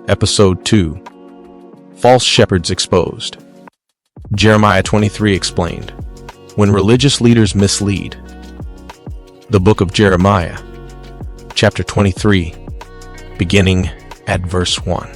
Episode 2, False Shepherds Exposed. Jeremiah 23 explained, when religious leaders mislead. The book of Jeremiah, chapter 23, beginning at verse 1.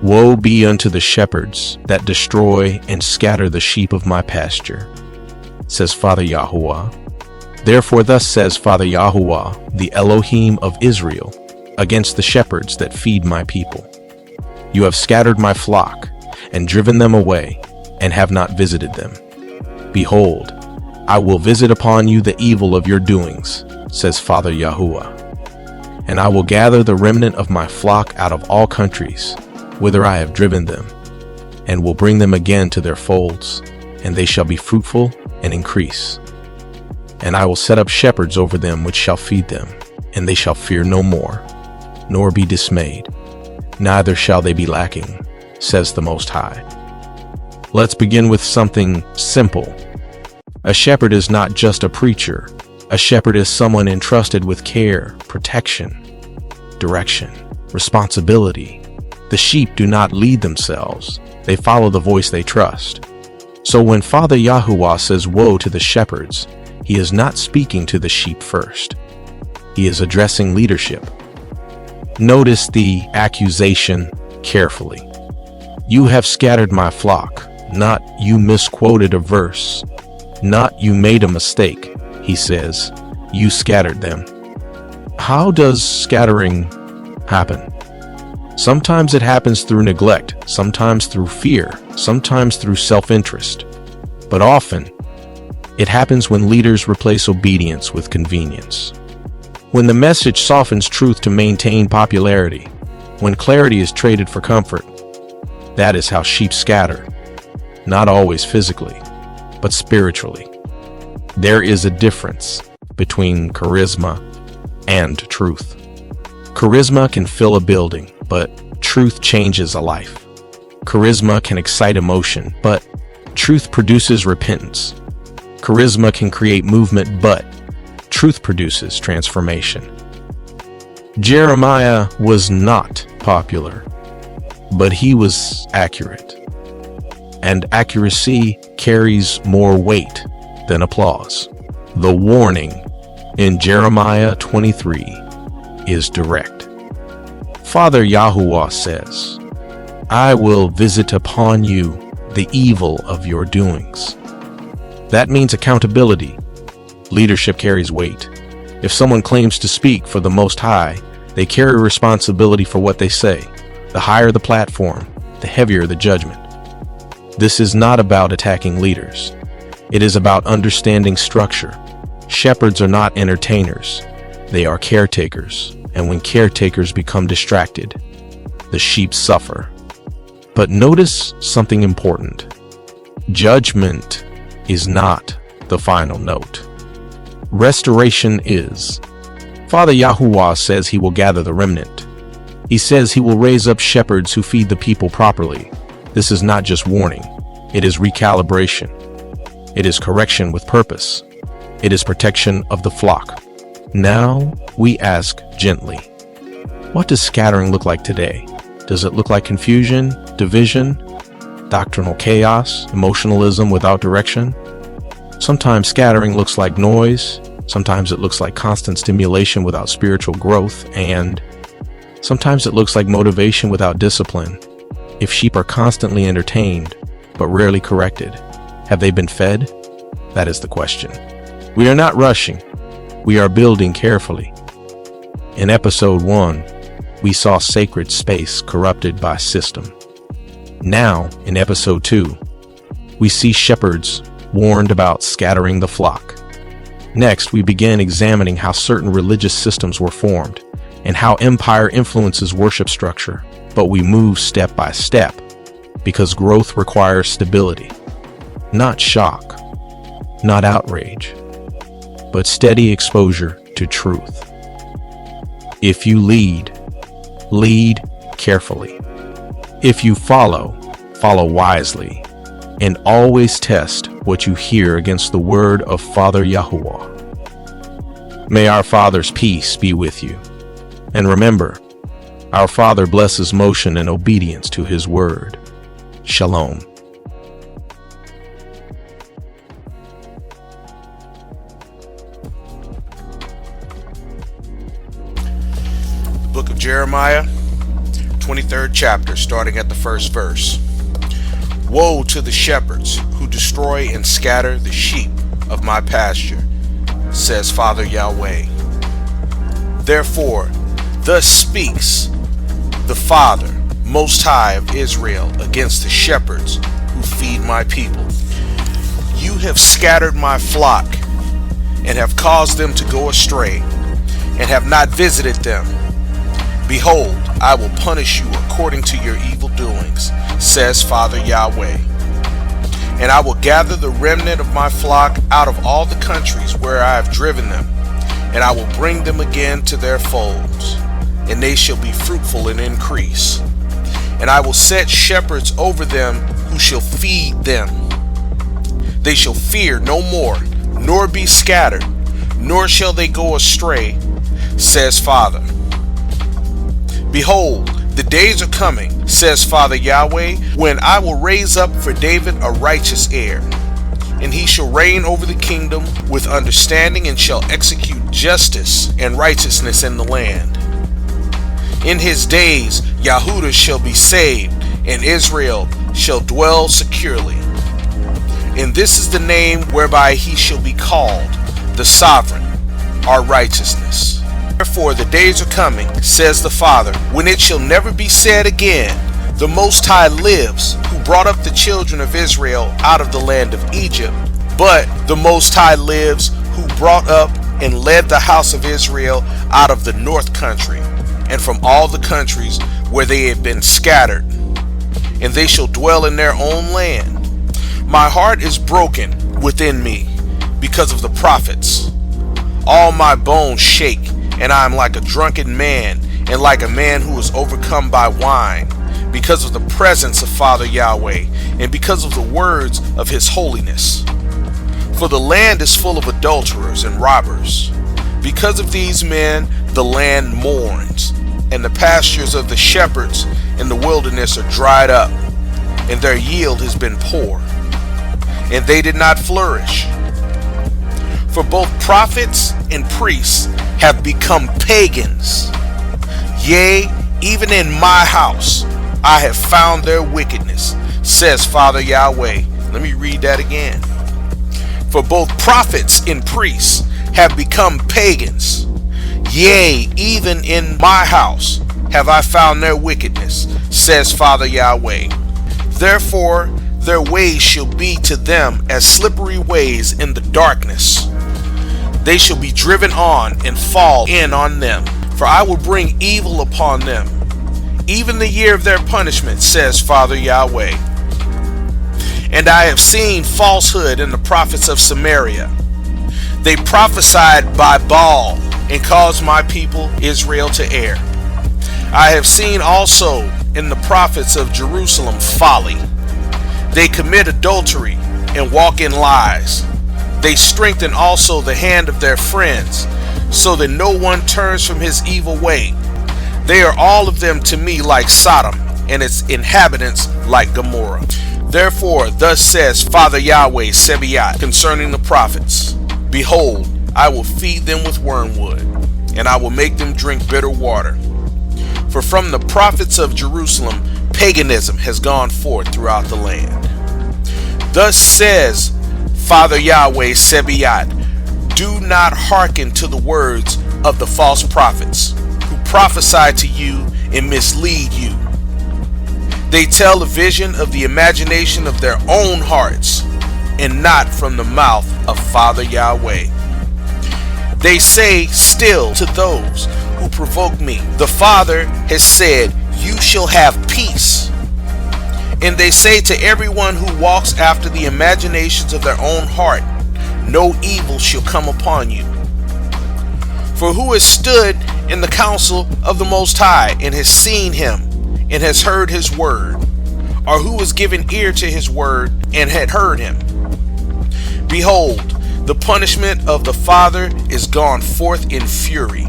Woe be unto the shepherds that destroy and scatter the sheep of my pasture, says Father Yahuwah. Therefore thus says Father Yahuwah, the Elohim of Israel, against the shepherds that feed my people. You have scattered my flock, and driven them away, and have not visited them. Behold, I will visit upon you the evil of your doings, says Father Yahuwah. And I will gather the remnant of my flock out of all countries, whither I have driven them, and will bring them again to their folds, and they shall be fruitful and increase. And I will set up shepherds over them which shall feed them, and they shall fear no more, nor be dismayed, neither shall they be lacking, says the Most High. Let's begin with something simple. A shepherd is not just a preacher. A shepherd is someone entrusted with care, protection, direction, responsibility. The sheep do not lead themselves. They follow the voice they trust. So when Father Yahuwah says woe to the shepherds, he is not speaking to the sheep first. He is addressing leadership. Notice the accusation carefully. You have scattered my flock, not you misquoted a verse, not you made a mistake. He says, you scattered them. How does scattering happen? Sometimes it happens through neglect, sometimes through fear, sometimes through self-interest. But often, it happens when leaders replace obedience with convenience. When the message softens truth to maintain popularity, when clarity is traded for comfort, that is how sheep scatter. Not always physically, but spiritually. There is a difference between charisma and truth. Charisma can fill a building, but truth changes a life. Charisma can excite emotion, but truth produces repentance. Charisma can create movement, but truth produces transformation. Jeremiah was not popular, but he was accurate. And accuracy carries more weight than applause. The warning in Jeremiah 23 is direct. Father Yahuwah says, I will visit upon you the evil of your doings. That means accountability. Leadership carries weight. If someone claims to speak for the Most High, they carry responsibility for what they say. The higher the platform, the heavier the judgment. This is not about attacking leaders. It is about understanding structure. Shepherds are not entertainers. They are caretakers. And when caretakers become distracted, the sheep suffer. But notice something important. Judgment is not the final note. Restoration is. Father Yahuwah says he will gather the remnant. He says he will raise up shepherds who feed the people properly. This is not just warning. It is recalibration. It is correction with purpose. It is protection of the flock. Now we ask gently, what does scattering look like today? Does it look like confusion, division, doctrinal chaos, emotionalism without direction? Sometimes scattering looks like noise. Sometimes it looks like constant stimulation without spiritual growth, and sometimes it looks like motivation without discipline. If sheep are constantly entertained, but rarely corrected, have they been fed? That is the question. We are not rushing. We are building carefully. In episode 1, we saw sacred space corrupted by system. Now, in episode 2, we see shepherds warned about scattering the flock. Next, we begin examining how certain religious systems were formed and how empire influences worship structure, but we move step by step because growth requires stability, not shock, not outrage, but steady exposure to truth. If you lead, lead carefully. If you follow, follow wisely, and always test what you hear against the word of Father Yahuwah. May our Father's peace be with you. And remember, Our Father blesses motion and obedience to His word. Shalom. Book of Jeremiah, 23rd chapter, starting at the first verse. Woe to the shepherds who destroy and scatter the sheep of my pasture, says Father Yahweh. Therefore, thus speaks the Father, Most High of Israel, against the shepherds who feed my people. You have scattered my flock and have caused them to go astray, and have not visited them. Behold, I will punish you according to your evil doings, says Father Yahweh. And I will gather the remnant of my flock out of all the countries where I have driven them, and I will bring them again to their folds, and they shall be fruitful and increase. And I will set shepherds over them who shall feed them. They shall fear no more, nor be scattered, nor shall they go astray, says Father. Behold, the days are coming, says Father Yahweh, when I will raise up for David a righteous heir, and he shall reign over the kingdom with understanding, and shall execute justice and righteousness in the land. In his days Yahudah shall be saved, and Israel shall dwell securely. And this is the name whereby he shall be called, the Sovereign, our righteousness. Therefore the days are coming, says the Father, when it shall never be said again, the Most High lives, who brought up the children of Israel out of the land of Egypt. But the Most High lives, who brought up and led the house of Israel out of the north country, and from all the countries where they had been scattered, and they shall dwell in their own land. My heart is broken within me because of the prophets. All my bones shake, and I am like a drunken man, and like a man who is overcome by wine, because of the presence of Father Yahweh, and because of the words of his holiness. For the land is full of adulterers and robbers. Because of these men, the land mourns, and the pastures of the shepherds in the wilderness are dried up, and their yield has been poor, and they did not flourish. For both prophets and priests have become pagans. Yea, even in my house I have found their wickedness, says Father Yahweh. Let me read that again. For both prophets and priests have become pagans. Yea, even in my house have I found their wickedness, says Father Yahweh. Therefore their ways shall be to them as slippery ways in the darkness. They shall be driven on and fall in on them, for I will bring evil upon them, even the year of their punishment, says Father Yahweh. And I have seen falsehood in the prophets of Samaria. They prophesied by Baal and caused my people Israel to err. I have seen also in the prophets of Jerusalem folly. They commit adultery and walk in lies. They strengthen also the hand of their friends, so that no one turns from his evil way. They are all of them to me like Sodom, and its inhabitants like Gomorrah. Therefore, thus says Father Yahweh Sebaot concerning the prophets, Behold, I will feed them with wormwood, and I will make them drink bitter water. For from the prophets of Jerusalem, paganism has gone forth throughout the land. Thus says Father Yahweh Sebaot, do not hearken to the words of the false prophets, who prophesy to you and mislead you. They tell a vision of the imagination of their own hearts, and not from the mouth of Father Yahweh. They say still to those who provoke me, the Father has said, you shall have peace. And they say to everyone who walks after the imaginations of their own heart, no evil shall come upon you. For who has stood in the counsel of the Most High, and has seen him, and has heard his word? Or who has given ear to his word, and had heard him? Behold, the punishment of the Father is gone forth in fury,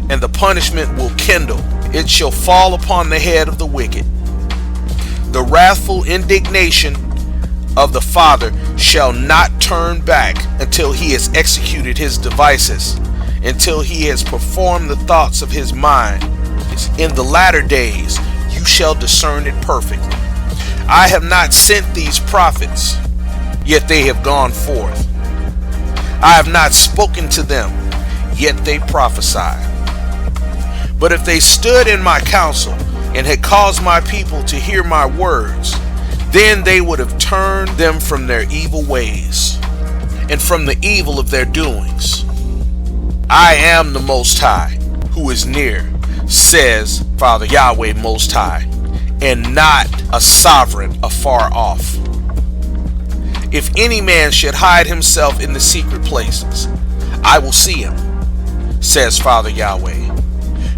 and the punishment will kindle it shall fall upon the head of the wicked. The wrathful indignation of the Father shall not turn back until he has executed his devices, until he has performed the thoughts of his mind. In the latter days you shall discern it perfect. I have not sent these prophets, yet they have gone forth. I have not spoken to them, yet they prophesy. But if they stood in my counsel and had caused my people to hear my words, then they would have turned them from their evil ways and from the evil of their doings. I am the Most High, who is near, says Father Yahweh Most High, and not a sovereign afar off. If any man should hide himself in the secret places, I will see him, says Father Yahweh.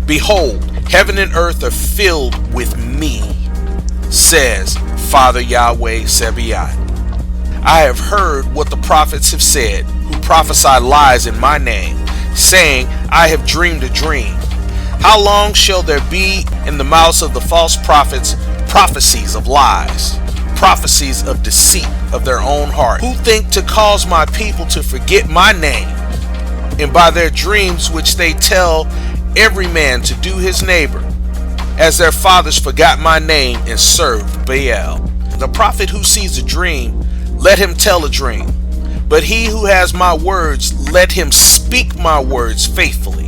Behold, heaven and earth are filled with me, says Father Yahweh Sebaot. I have heard what the prophets have said, who prophesy lies in my name, saying, I have dreamed a dream. How long shall there be in the mouths of the false prophets prophecies of lies, prophecies of deceit of their own heart, who think to cause my people to forget my name, and by their dreams which they tell every man to do his neighbor, as their fathers forgot my name and served Baal. The prophet who sees a dream, let him tell a dream. But he who has my words, let him speak my words faithfully.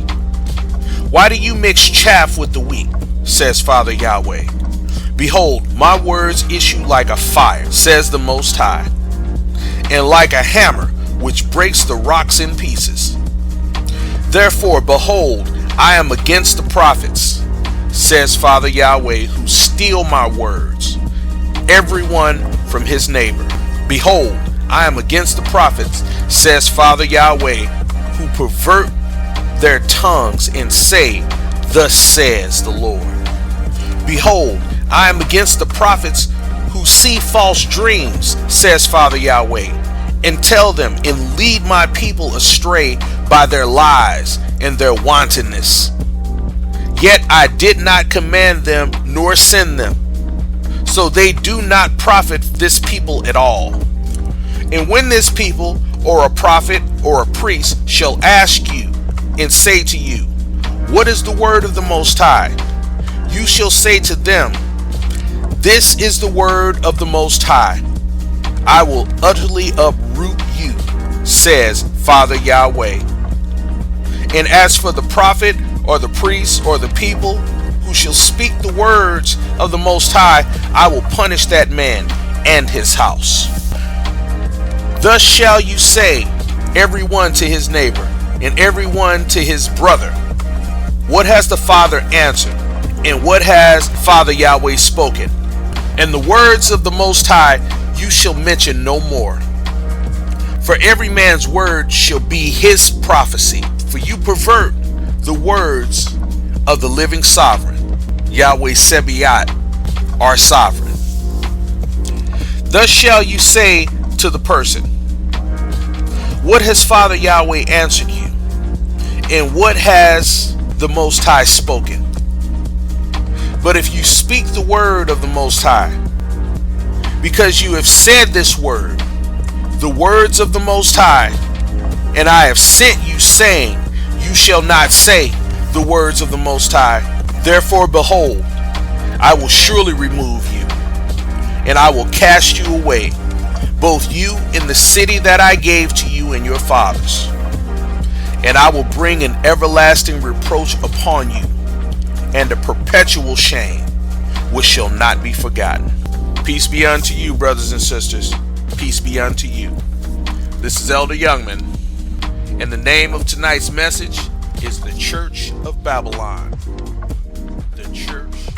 Why do you mix chaff with the wheat, says Father Yahweh? Behold, my words issue like a fire, says the Most High, and like a hammer which breaks the rocks in pieces. Therefore, behold, I am against the prophets, says Father Yahweh, who steal my words, everyone from his neighbor. Behold, I am against the prophets, says Father Yahweh, who pervert their tongues and say, thus says the Lord. Behold, I am against the prophets who see false dreams, says Father Yahweh, and tell them and lead my people astray by their lies and their wantonness. Yet I did not command them nor send them, so they do not profit this people at all. And when this people or a prophet or a priest shall ask you and say to you, what is the word of the Most High? You shall say to them, this is the word of the Most High. I will utterly uproot you, says Father Yahweh. And as for the prophet or the priest or the people who shall speak the words of the Most High, I will punish that man and his house. Thus shall you say, everyone to his neighbor, and everyone to his brother, what has the Father answered, and what has Father Yahweh spoken? And the words of the Most High you shall mention no more. For every man's word shall be his prophecy, for you pervert the words of the living sovereign, Yahweh Sebaot, our sovereign. Thus shall you say to the person, what has Father Yahweh answered you? And what has the Most High spoken? But if you speak the word of the Most High, because you have said this word, the words of the Most High, and I have sent you, saying, you shall not say the words of the Most High. Therefore, behold, I will surely remove you, and I will cast you away, both you and the city that I gave to you and your fathers. And I will bring an everlasting reproach upon you, and a perpetual shame, which shall not be forgotten. Peace be unto you, brothers and sisters. Peace be unto you. This is Elder Youngman, and the name of tonight's message is the Church of Babylon. The Church